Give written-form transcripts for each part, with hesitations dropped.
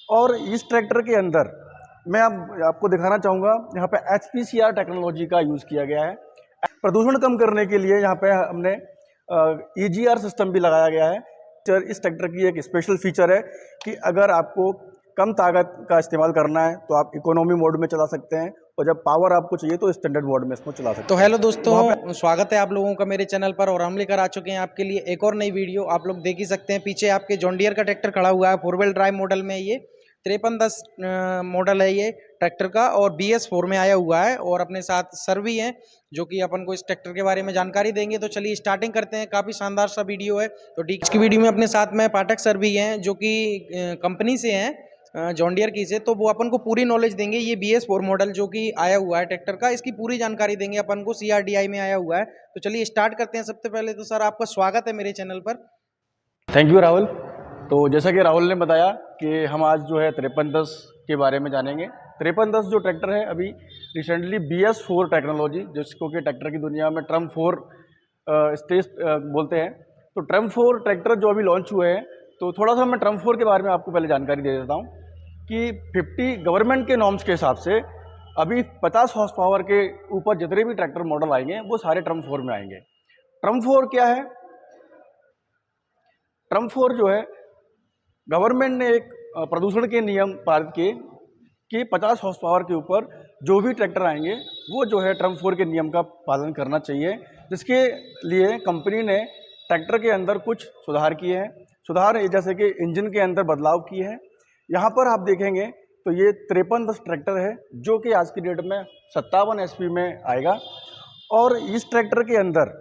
और इस ट्रैक्टर के अंदर मैं अब आपको दिखाना चाहूँगा, यहाँ पे HPCR टेक्नोलॉजी का यूज़ किया गया है। प्रदूषण कम करने के लिए यहाँ पे हमने EGR सिस्टम भी लगाया गया है। इस ट्रैक्टर की एक स्पेशल फीचर है कि अगर आपको कम ताकत का इस्तेमाल करना है तो आप इकोनॉमी मोड में चला सकते हैं, और जब पावर आपको चाहिए तो स्टैंडर्ड मोड में इसको चला सकते हैं। तो हेलो दोस्तों, स्वागत है आप लोगों का मेरे चैनल पर। और हम लेकर आ चुके हैं आपके लिए एक और नई वीडियो। आप लोग देख ही सकते हैं पीछे आपके जॉन डियर का ट्रैक्टर खड़ा हुआ है। 4 व्हील ड्राइव मॉडल में ये 5310 मॉडल है ये ट्रैक्टर का, और BS4 में आया हुआ है। और अपने साथ सर भी हैं जो कि अपन को इस ट्रैक्टर के बारे में जानकारी देंगे। तो चलिए स्टार्टिंग करते हैं। काफ़ी शानदार सा वीडियो है। तो आज की वीडियो में अपने साथ में पाठक सर भी हैं जो कि कंपनी से हैं, जॉन डियर की से। तो वो अपन को पूरी नॉलेज देंगे। ये BS4 मॉडल जो कि आया हुआ है ट्रैक्टर का, इसकी पूरी जानकारी देंगे अपन को। CRDI में आया हुआ है। तो चलिए स्टार्ट करते हैं। सबसे पहले तो सर आपका स्वागत है मेरे चैनल पर। Thank you Rahul. तो जैसा कि राहुल ने बताया कि हम आज जो है 5310 के बारे में जानेंगे। 5310 जो ट्रैक्टर है अभी रिसेंटली BS4 टेक्नोलॉजी, जिसको कि ट्रैक्टर की दुनिया में ट्रम 4 स्टेज बोलते हैं, तो ट्रम 4 ट्रैक्टर जो अभी लॉन्च हुए हैं। तो थोड़ा सा मैं ट्रम 4 के बारे में आपको पहले जानकारी दे देता हूँ कि 50 गवर्नमेंट के नॉर्म्स के हिसाब से अभी 50 हॉर्स पावर के ऊपर जितने भी ट्रैक्टर मॉडल आएंगे वो सारे ट्रम 4 में आएंगे। ट्रम 4 क्या है? ट्रम 4 जो है, गवर्नमेंट ने एक प्रदूषण के नियम पारित किए कि 50 हॉर्स पावर के ऊपर जो भी ट्रैक्टर आएंगे वो जो है ट्रम 4 के नियम का पालन करना चाहिए, जिसके लिए कंपनी ने ट्रैक्टर के अंदर कुछ सुधार किए हैं। सुधार जैसे कि इंजन के अंदर बदलाव किए हैं। यहाँ पर आप देखेंगे तो ये 5310 ट्रैक्टर है जो कि आज की डेट में 57 HP में आएगा। और इस ट्रैक्टर के अंदर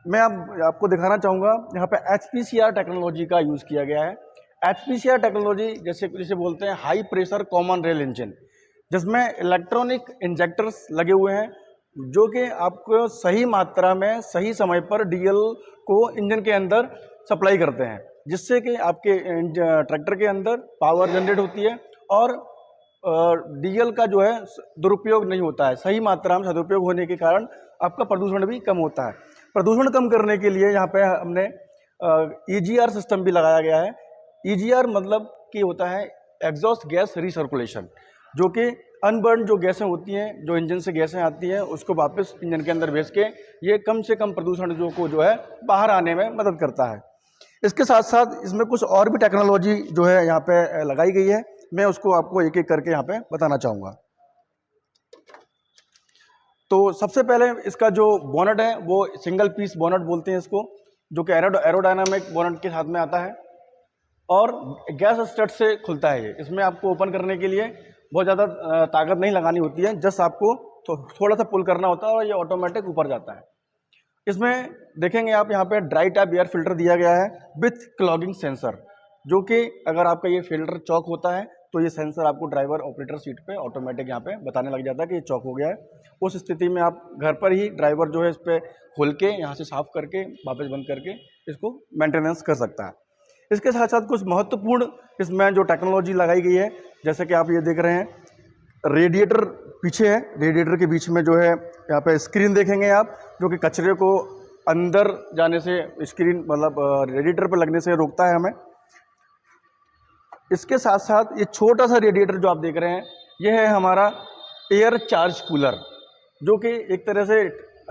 मैं अब आपको दिखाना चाहूँगा, यहाँ पे HPCR टेक्नोलॉजी का यूज़ किया गया है। HPCR टेक्नोलॉजी जैसे बोलते हैं high pressure common rail engine, जिसमें इलेक्ट्रॉनिक इंजेक्टर्स लगे हुए हैं जो कि आपको सही मात्रा में सही समय पर डीजल को इंजन के अंदर सप्लाई करते हैं, जिससे कि आपके ट्रैक्टर के अंदर पावर जनरेट होती है और डीजल का जो है दुरुपयोग नहीं होता है। सही मात्रा में सदुपयोग होने के कारण आपका प्रदूषण भी कम होता है। प्रदूषण कम करने के लिए यहाँ पे हमने EGR सिस्टम भी लगाया गया है। EGR मतलब कि होता है एग्जॉस्ट गैस रिसर्कुलेशन, जो कि अनबर्न जो गैसें होती हैं, जो इंजन से गैसें आती हैं, उसको वापस इंजन के अंदर भेज के ये कम से कम प्रदूषण जो है बाहर आने में मदद करता है। इसके साथ साथ इसमें कुछ और भी टेक्नोलॉजी जो है यहाँ पे लगाई गई है। मैं उसको आपको एक एक करके यहाँ पे बताना चाहूँगा। तो सबसे पहले इसका जो बोनट है वो सिंगल पीस बोनट बोलते हैं इसको, जो कि एरोडायनामिक बोनट के साथ में आता है और गैस स्टार्ट से खुलता है। ये इसमें आपको ओपन करने के लिए बहुत ज़्यादा ताकत नहीं लगानी होती है, जस्ट आपको थोड़ा सा पुल करना होता है और ये ऑटोमेटिक ऊपर जाता है। इसमें देखेंगे आप यहाँ पे ड्राई टाइप एयर फिल्टर दिया गया है विथ क्लॉगिंग सेंसर, जो कि अगर आपका ये फिल्टर चॉक होता है तो ये सेंसर आपको ड्राइवर ऑपरेटर सीट पे ऑटोमेटिक यहाँ पे बताने लग जाता है कि ये चॉक हो गया है। उस स्थिति में आप घर पर ही ड्राइवर जो है इस पर खोल के यहाँ से साफ़ करके वापस बंद करके इसको मेंटेनेंस कर सकता है। इसके साथ साथ कुछ महत्वपूर्ण इसमें जो टेक्नोलॉजी लगाई गई है, जैसे कि आप ये देख रहे हैं रेडिएटर पीछे है। रेडिएटर के बीच में जो है यहाँ पे स्क्रीन देखेंगे आप, जो कि कचरे को अंदर जाने से स्क्रीन मतलब रेडिएटर पर लगने से रोकता है हमें। इसके साथ साथ ये छोटा सा रेडिएटर जो आप देख रहे हैं ये है हमारा एयर चार्ज कूलर, जो कि एक तरह से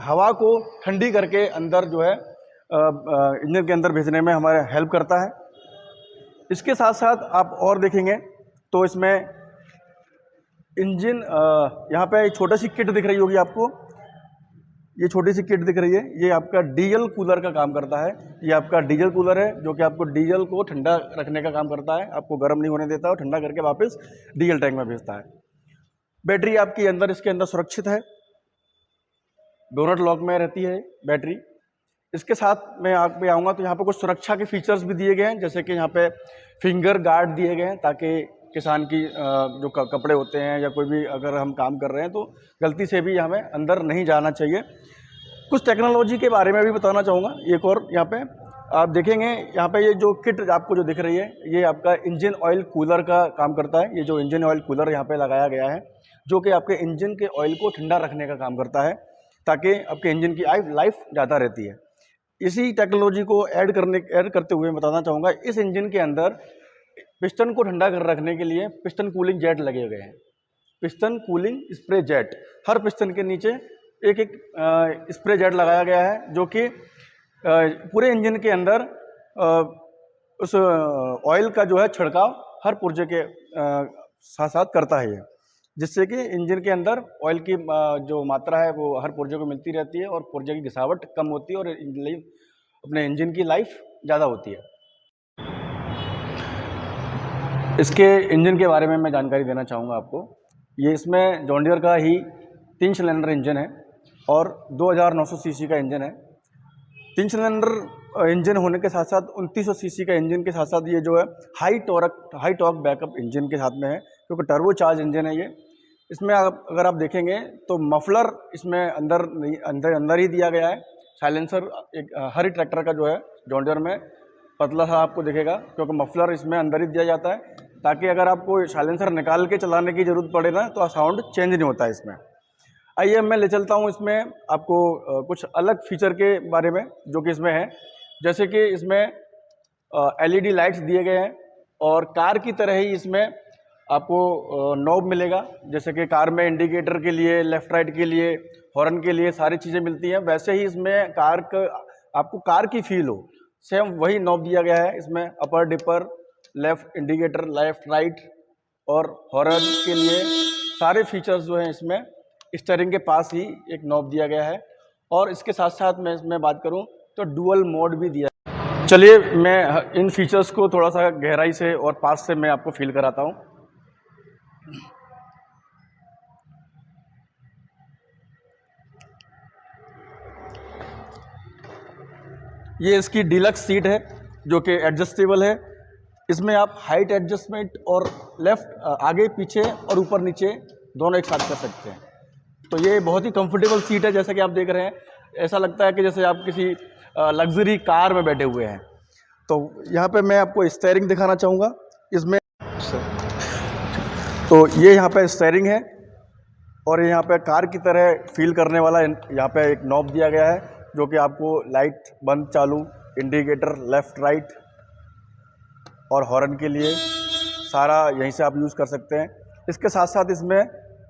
हवा को ठंडी करके अंदर जो है इंजन के अंदर भेजने में हमारे हेल्प करता है। इसके साथ साथ आप और देखेंगे तो इसमें इंजन यहाँ पे छोटी सी किट दिख रही होगी आपको। ये छोटी सी किट दिख रही है, ये आपका डीजल कूलर का काम करता है। ये आपका डीजल कूलर है जो कि आपको डीजल को ठंडा रखने का काम करता है, आपको गर्म नहीं होने देता और ठंडा करके वापस डीजल टैंक में भेजता है। बैटरी आपकी अंदर इसके अंदर सुरक्षित है, डोनट लॉक में रहती है बैटरी। इसके साथ मैं आप पे आऊँगा तो यहाँ पे कुछ सुरक्षा के फीचर्स भी दिए गए हैं, जैसे कि यहाँ पे फिंगर गार्ड दिए गए हैं ताकि किसान की जो कपड़े होते हैं या कोई भी अगर हम काम कर रहे हैं तो गलती से भी हमें अंदर नहीं जाना चाहिए। कुछ टेक्नोलॉजी के बारे में भी बताना चाहूँगा। एक और यहाँ पे आप देखेंगे, यहाँ पे ये जो किट आपको जो दिख रही है ये आपका इंजन ऑयल कूलर का काम करता है। ये जो इंजन ऑयल कूलर यहाँ पे लगाया गया है जो कि आपके इंजन के ऑयल को ठंडा रखने का काम करता है, ताकि आपके इंजन की लाइफ ज़्यादा रहती है। इसी टेक्नोलॉजी को ऐड करते हुए बताना चाहूँगा, इस इंजन के अंदर पिस्टन को ठंडा कर रखने के लिए पिस्टन कूलिंग जेट लगे गए हैं। पिस्टन कूलिंग स्प्रे जेट, हर पिस्टन के नीचे एक एक स्प्रे जेट लगाया गया है, जो कि पूरे इंजन के अंदर उस ऑयल का जो है छिड़काव हर पुर्जे के साथ साथ करता है ये, जिससे कि इंजन के अंदर ऑयल की जो मात्रा है वो हर पुर्जे को मिलती रहती है और पुर्जे की घिसावट कम होती है और अपने इंजन की लाइफ ज़्यादा होती है। इसके इंजन के बारे में मैं जानकारी देना चाहूँगा आपको। ये इसमें जॉन डीयर का ही 3 सिलेंडर इंजन है और 2900 सीसी का इंजन है। 3 सिलेंडर इंजन होने के साथ साथ 2900 सीसी का इंजन के साथ साथ ये जो है हाई टॉर्क बैकअप इंजन के साथ में है, क्योंकि टर्बो चार्ज इंजन है ये। इसमें अगर आप देखेंगे तो मफलर इसमें अंदर ही दिया गया है। साइलेंसर हर ट्रैक्टर का जो है जॉन डीयर में पतला सा आपको दिखेगा, क्योंकि मफलर इसमें अंदर ही दिया जाता है, ताकि अगर आपको साइलेंसर निकाल के चलाने की ज़रूरत पड़े ना तो साउंड चेंज नहीं होता है इसमें। आइए मैं ले चलता हूँ इसमें आपको कुछ अलग फीचर के बारे में जो कि इसमें है। जैसे कि इसमें LED लाइट्स दिए गए हैं और कार की तरह ही इसमें आपको नॉब मिलेगा। जैसे कि कार में इंडिकेटर के लिए, लेफ़्ट राइट के लिए, हॉर्न के लिए सारी चीज़ें मिलती हैं, वैसे ही इसमें आपको कार की फील हो, सेम वही नॉब दिया गया है। इसमें upper dipper, left indicator, left right और हॉर्न के लिए सारे फीचर्स जो हैं इसमें स्टीयरिंग के पास ही एक नॉब दिया गया है। और इसके साथ साथ मैं इसमें बात करूं तो डुअल मोड भी दिया है। चलिए मैं इन फीचर्स को थोड़ा सा गहराई से और पास से मैं आपको फील कराता हूं। ये इसकी डीलक्स सीट है जो कि एडजस्टेबल है। इसमें आप हाइट एडजस्टमेंट और लेफ़्ट आगे पीछे और ऊपर नीचे दोनों एक साथ कर सकते हैं। तो ये बहुत ही कंफर्टेबल सीट है, जैसा कि आप देख रहे हैं। ऐसा लगता है कि जैसे आप किसी लग्जरी कार में बैठे हुए हैं। तो यहाँ पे मैं आपको स्टीयरिंग दिखाना चाहूँगा इसमें। तो ये यहाँ पे स्टीयरिंग है और यहाँ पे कार की तरह फील करने वाला यहाँ पे एक नॉब दिया गया है, जो कि आपको लाइट बंद चालू, इंडिकेटर, लेफ़्ट राइट और हॉर्न के लिए सारा यहीं से आप यूज़ कर सकते हैं। इसके साथ साथ इसमें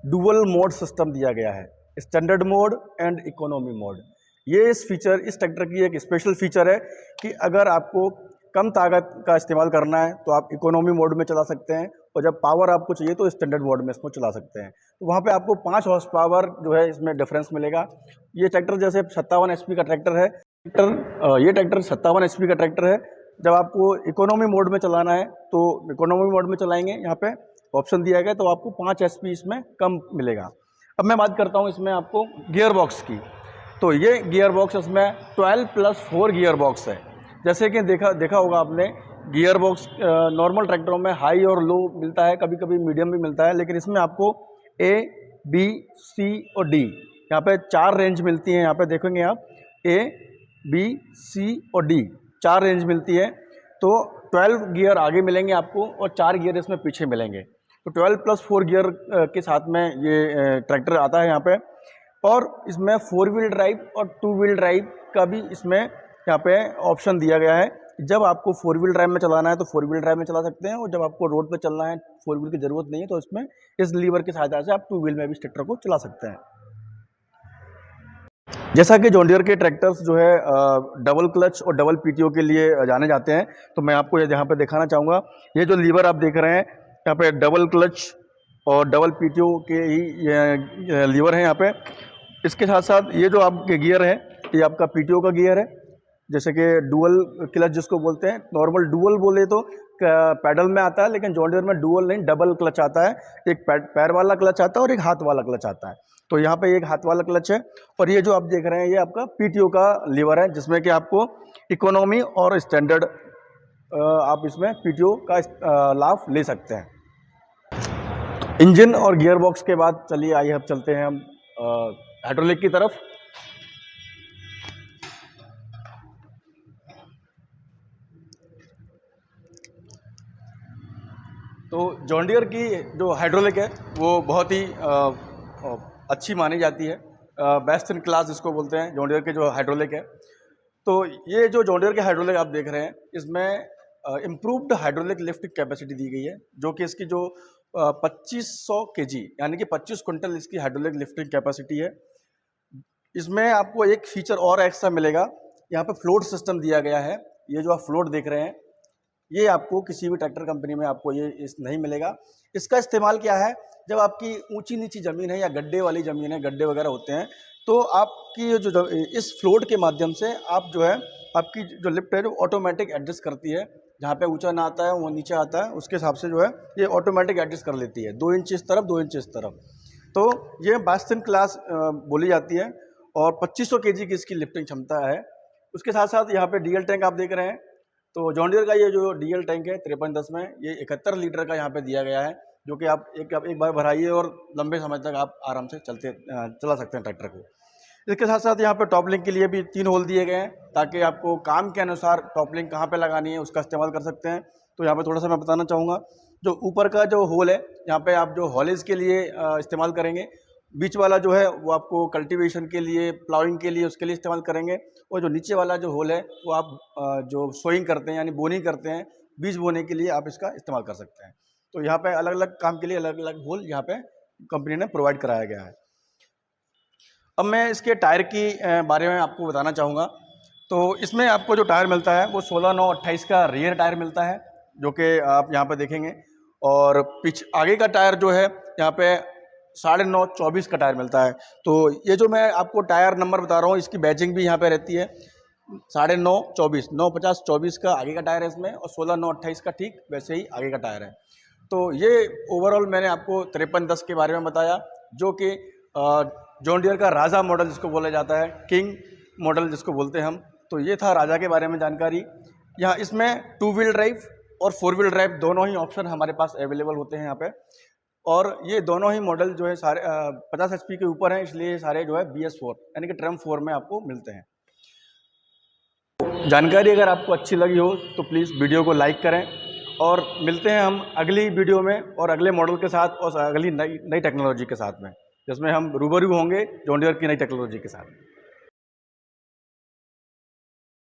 डुअल मोड सिस्टम दिया गया है, standard mode and economy mode. ये इस ट्रैक्टर की एक स्पेशल फीचर है कि अगर आपको कम ताकत का इस्तेमाल करना है तो आप इकोनॉमी मोड में चला सकते हैं, और जब पावर आपको चाहिए तो स्टैंडर्ड मोड में इसको चला सकते हैं। तो वहाँ पे आपको 5 हॉर्स पावर जो है इसमें डिफरेंस मिलेगा। ये ट्रैक्टर जैसे 57 HP का ट्रैक्टर है, ये ट्रैक्टर 57 HP का ट्रैक्टर है। जब आपको इकोनॉमी मोड में चलाना है तो इकोनॉमी मोड में चलाएंगे, यहाँ पे ऑप्शन दिया गया, तो आपको 5 HP इसमें कम मिलेगा। अब मैं बात करता हूँ इसमें आपको गियर बॉक्स की। तो ये गियर बॉक्स इसमें 12+4 गियर बॉक्स है। जैसे कि देखा होगा आपने, गियर बॉक्स नॉर्मल ट्रैक्टरों में हाई और लो मिलता है, कभी कभी मीडियम भी मिलता है, लेकिन इसमें आपको A, B, C और D यहाँ पे 4 रेंज मिलती हैं। यहाँ पे देखेंगे आप A, B, C और D 4 रेंज मिलती है। तो 12 गियर आगे मिलेंगे आपको और 4 गियर इसमें पीछे मिलेंगे। तो 12+4 गियर के साथ में ये ट्रैक्टर आता है यहाँ पे। और इसमें 4 व्हील ड्राइव और 2 व्हील ड्राइव का भी इसमें यहाँ पे ऑप्शन दिया गया है। जब आपको 4 व्हील ड्राइव में चलाना है तो 4 व्हील ड्राइव में चला सकते हैं, और जब आपको रोड पे चलना है, 4 व्हील की ज़रूरत नहीं है, तो इसमें इस लीवर की सहायता से आप 2 व्हील में भी इस ट्रैक्टर को चला सकते हैं। जैसा कि जॉन डीयर के ट्रैक्टर्स जो है डबल क्लच और डबल PTO के लिए जाने जाते हैं, तो मैं आपको यहाँ पे दिखाना चाहूँगा। ये जो लीवर आप देख रहे हैं यहाँ पे डबल क्लच और डबल PTO के ही लीवर हैं यहाँ पे। इसके साथ साथ ये जो आपके गियर है, ये आपका PTO का गियर है, जैसे कि डुअल क्लच जिसको बोलते हैं। नॉर्मल डुअल बोले तो पैडल में आता है, लेकिन जॉन डीयर में डुअल नहीं, डबल क्लच आता है। एक पैर वाला क्लच आता है और एक हाथ वाला क्लच आता है। तो यहाँ पे एक हाथ वाला क्लच है, और ये जो आप देख रहे हैं ये आपका PTO का लीवर है, जिसमें कि आपको इकोनॉमी और स्टैंडर्ड आप इसमें PTO का लाभ ले सकते हैं। इंजन और गियर बॉक्स के बाद चलिए आइए अब चलते हैं हम हाइड्रोलिक की तरफ। तो जॉन डीयर की जो हाइड्रोलिक है वो बहुत ही अच्छी मानी जाती है, बेस्ट इन क्लास जिसको बोलते हैं जॉन डीयर के जो हाइड्रोलिक है। तो ये जो जॉन डीयर के हाइड्रोलिक आप देख रहे हैं, इसमें इम्प्रूव्ड हाइड्रोलिक लिफ्टिंग कैपेसिटी दी गई है, जो कि इसकी जो 2500 केजी यानी कि 25 क्विंटल इसकी हाइड्रोलिक लिफ्टिंग कैपेसिटी है। इसमें आपको एक फीचर और एक्स्ट्रा मिलेगा, यहाँ पे फ्लोट सिस्टम दिया गया है। ये जो आप फ्लोट देख रहे हैं, ये आपको किसी भी ट्रैक्टर कंपनी में आपको ये नहीं मिलेगा। इसका इस्तेमाल क्या है, जब आपकी ऊंची नीची ज़मीन है या गड्ढे वाली ज़मीन है, गड्ढे वगैरह होते हैं, तो आपकी जो इस फ्लोट के माध्यम से आप जो है आपकी जो लिफ्ट है जो ऑटोमेटिक एडजस्ट करती है, जहाँ पे ऊंचा ना आता है वो नीचे आता है, उसके हिसाब से जो है ये ऑटोमेटिक एडजस्ट कर लेती है, 2 इंच इस तरफ 2 इंच इस तरफ। तो ये बास्टिन क्लास बोली जाती है और 2500 केजी की इसकी लिफ्टिंग क्षमता है। उसके साथ साथ यहाँ पे डीएल टैंक आप देख रहे हैं, तो जॉन डियर का ये जो डीएल टैंक है 5310 में, ये 71 लीटर का यहाँ पे दिया गया है, जो कि आप एक बार भराइए और लंबे समय तक आप आराम से चला सकते हैं ट्रैक्टर को। इसके साथ साथ यहाँ पे टॉप लिंक के लिए भी 3 होल दिए गए हैं, ताकि आपको काम के अनुसार टॉप लिंक कहाँ पे लगानी है उसका इस्तेमाल कर सकते हैं। तो यहाँ पे थोड़ा सा मैं बताना चाहूँगा, जो ऊपर का जो होल है यहाँ पे आप जो हॉलेज के लिए इस्तेमाल करेंगे, बीच वाला जो है वो आपको कल्टीवेशन के लिए, प्लाउइंग के लिए, उसके लिए इस्तेमाल करेंगे, और जो नीचे वाला जो होल है वो आप जो सोइंग करते हैं यानी बोनी करते हैं, बीज बोने के लिए आप इसका इस्तेमाल कर सकते हैं। तो यहाँ पे अलग अलग काम के लिए अलग अलग होल यहाँ पे कंपनी ने प्रोवाइड कराया गया है। अब मैं इसके टायर की बारे में आपको बताना चाहूँगा। तो इसमें आपको जो टायर मिलता है वो 16/9/28 का रियर टायर मिलता है, जो कि आप यहाँ पे देखेंगे, और आगे का टायर जो है यहाँ पे 9.5/24 का टायर मिलता है। तो ये जो मैं आपको टायर नंबर बता रहा हूँ, इसकी बैचिंग भी यहाँ पे रहती है, 9.5/24 950/24 का आगे का टायर है इसमें, और 16/9/28 का ठीक वैसे ही आगे का टायर है। तो ये ओवरऑल मैंने आपको 5310 के बारे में बताया, जो कि जॉन डियर का राजा मॉडल जिसको बोला जाता है, किंग मॉडल जिसको बोलते हैं हम। तो ये था राजा के बारे में जानकारी। यहाँ इसमें 2 व्हील ड्राइव और 4 व्हील ड्राइव दोनों ही ऑप्शन हमारे पास अवेलेबल होते हैं यहाँ पे, और ये दोनों ही मॉडल जो है सारे 50 HP के ऊपर हैं, इसलिए सारे जो है BS4 यानी कि ट्रम 4 में आपको मिलते हैं। जानकारी अगर आपको अच्छी लगी हो तो प्लीज़ वीडियो को लाइक करें, और मिलते हैं हम अगली वीडियो में और अगले मॉडल के साथ और अगली नई टेक्नोलॉजी के साथ में, जिसमें हम रूबरू होंगे जॉन डियर की नई टेक्नोलॉजी के साथ।